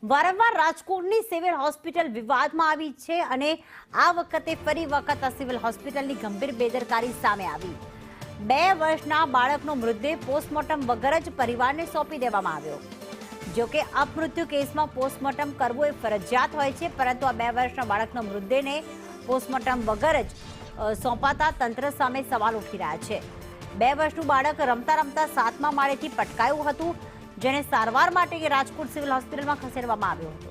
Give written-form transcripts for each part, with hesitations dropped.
વારંવાર રાજકોટની civil hospital વિવાદમાં આવી છે અને આ વખતે ફરી વખત આ સિવિલ હોસ્પિટલની ગંભીર બેદરકારી સામે આવી। 2 વર્ષના બાળકનો મૃતદેહ પોસ્ટમોર્ટમ વગર જ પરિવારને સોંપી દેવામાં આવ્યો। જો કે અપમૃત્યુ કેસમાં પોસ્ટમોર્ટમ કરવું એ ફરજિયાત હોય છે, પરંતુ આ 2 વર્ષના બાળકના મૃતદેહને પોસ્ટમોર્ટમ વગર જ સોંપાતા તંત્ર સામે સવાલ ઉઠી રહ્યા છે। 2 વર્ષનું બાળક રમતા રમતા 7મા માળેથી પટકાયું હતું, જેને સારવાર માટે રાજકોટ સિવિલ હોસ્પિટલમાં ખસેડવામાં આવ્યો હતો।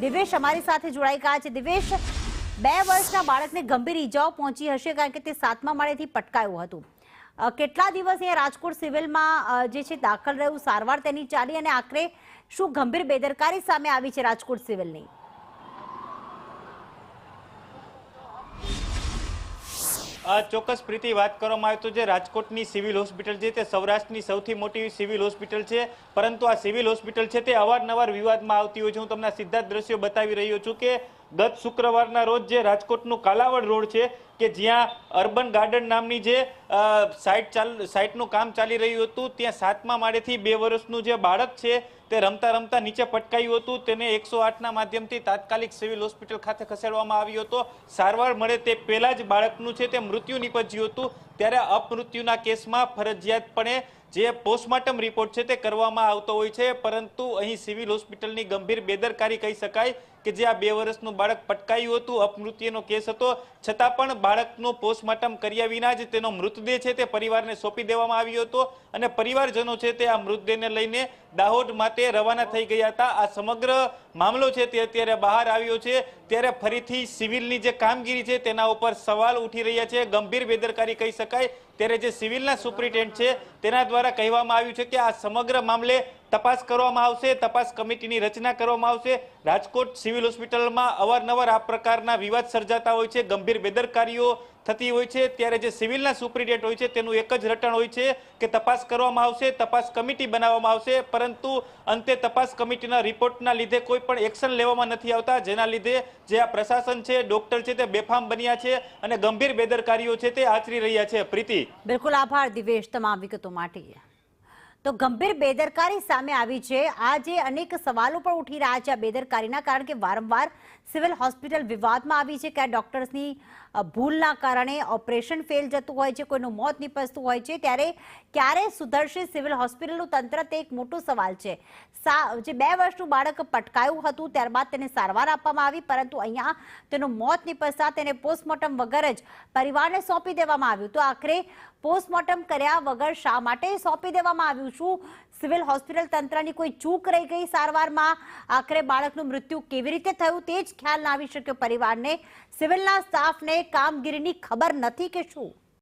દિવેશ અમારી સાથે જોડાઈ ગયા છે। દિવેશ, 2 વર્ષના બાળકને ગંભીર ઈજાઓ પહોંચી હશે, કારણ કે તે 7મા માળેથી પટકાયું હતું। કેટલા દિવસ અહીંયા રાજકોટ સિવિલમાં જે છે દાખલ રહ્યું, સારવાર તેની ચાલી, અને આખરે શું ગંભીર બેદરકારી સામે આવી છે રાજકોટ સિવિલની? ચોક્કસ પ્રીતિ, વાત કરવામાં આવે તો જે રાજકોટની સિવિલ હોસ્પિટલ છે તે સૌરાષ્ટ્રની સૌથી મોટી સિવિલ હોસ્પિટલ છે, પરંતુ આ સિવિલ હોસ્પિટલ છે તે અવારનવાર વિવાદમાં આવતી હોય છે। હું તમને સીધા જ દ્રશ્યો બતાવી રહ્યો છું કે ગત શુક્રવારના રોજ જે રાજકોટનું કાલાવડ રોડ છે કે જ્યાં અર્બન ગાર્ડન નામની જે સાઇટનું કામ ચાલી રહ્યું હતું, ત્યાં 7મા માળેથી 2 વર્ષનું જે બાળક છે તે રમતા રમતા નીચે પટકાયું હતું। તેને 108ના માધ્યમથી તાત્કાલિક સિવિલ હોસ્પિટલ ખાતે ખસેડવામાં આવ્યો હતો। સારવાર મળે તે પહેલા જ બાળકનું છે તે મૃત્યુ નીપજ્યું હતું। ત્યારે અપમૃત્યુના કેસમાં ફરજિયાતપણે જે પોસ્ટમોર્ટમ રિપોર્ટ છે તે કરવામાં આવતો હોય છે, પરંતુ અહીં સિવિલ હોસ્પિટલની ગંભીર બેદરકારી કહી શકાય કે જે આ 2 વર્ષનું બાળક પટકાયું હતું, અપમૃત્યુનો કેસ હતો, છતાં પણ બાળકનું પોસ્ટમોર્ટમ કર્યા વિના જ તેનો મૃતદેહ છે તે પરિવારને સોંપી દેવામાં આવ્યો હતો અને પરિવારજનો છે તે આ મૃતદેહને લઈને દાહોદ માટે રવાના થઈ ગયા હતા। આ સમગ્ર મામલો છે તે અત્યારે બહાર આવ્યો છે, ત્યારે ફરીથી સિવિલની જે કામગીરી છે તેના ઉપર સવાલ ઉઠી રહ્યા છે, ગંભીર બેદરકારી કહી શકાય। ત્યારે જે સિવિલના સુપ્રિન્ટેન્ડન્ટ છે તેના દ્વારા કહેવામાં આવ્યું છે કે આ સમગ્ર મામલે તપાસ કરવામાં આવશે, તપાસ કમિટીની રચના કરવામાં આવશે। રાજકોટ સિવિલ હોસ્પિટલમાં અવારનવાર આ પ્રકારના વિવાદ સર્જાતા હોય છે, ગંભીર બેદરકારીઓ થતી હોય છે, ત્યારે જે સિવિલના સુપ્રિન્ટેન્ડન્ટ હોય છે તેનું એક જ રટણ હોય છે કે તપાસ કરવામાં આવશે, તપાસ કમિટી બનાવવામાં આવશે, પરંતુ અંતે તપાસ કમિટીના રિપોર્ટના લીધે કોઈ પણ એક્શન લેવામાં નથી આવતા, જેના લીધે જે આ પ્રશાસન છે, ડોક્ટર છે તે બેફામ બન્યા છે અને ગંભીર બેદરકારીઓ છે તે આચરી રહ્યા છે। પ્રીતિ, બિલકુલ આભાર દિવેશ તમામ વિગતો માટે। તો ગંભીર બેદરકારી સામે આવી છે। આજે અનેક સવાલો પણ ઉઠી રહ્યા છે આ બેદરકારીના, કારણ કે વારંવાર સિવિલ હોસ્પિટલ વિવાદમાં આવી છે કે આ ડોક્ટર્સની ભૂલના કારણે ઓપરેશન ફેલ જતું હોય છે, કોઈનું મોત નિપજતું હોય છે, ત્યારે ક્યારે સુધરશે સિવિલ હોસ્પિટલનું તંત્ર, તે એક મોટો સવાલ છે। જે 2 વર્ષનું બાળક પટકાયું હતું, ત્યારબાદ તેને સારવાર આપવામાં આવી, પરંતુ અહીંયા તેનું મોત નિપજતા તેને પોસ્ટમોર્ટમ વગર જ પરિવારને સોંપી દેવામાં આવ્યું। તો આખરે પોસ્ટમોર્ટમ કર્યા વગર શા માટે સોંપી દેવામાં આવ્યું? શું સિવિલ હોસ્પિટલ તંત્રની કોઈ ચૂક રહી ગઈ સારવારમાં? આખરે બાળકનું મૃત્યુ કેવી રીતે થયું તે જ ખ્યાલ ના આવી શક્યો પરિવારને? સિવિલના સ્ટાફને કામગીરીની ખબર નથી કે શું?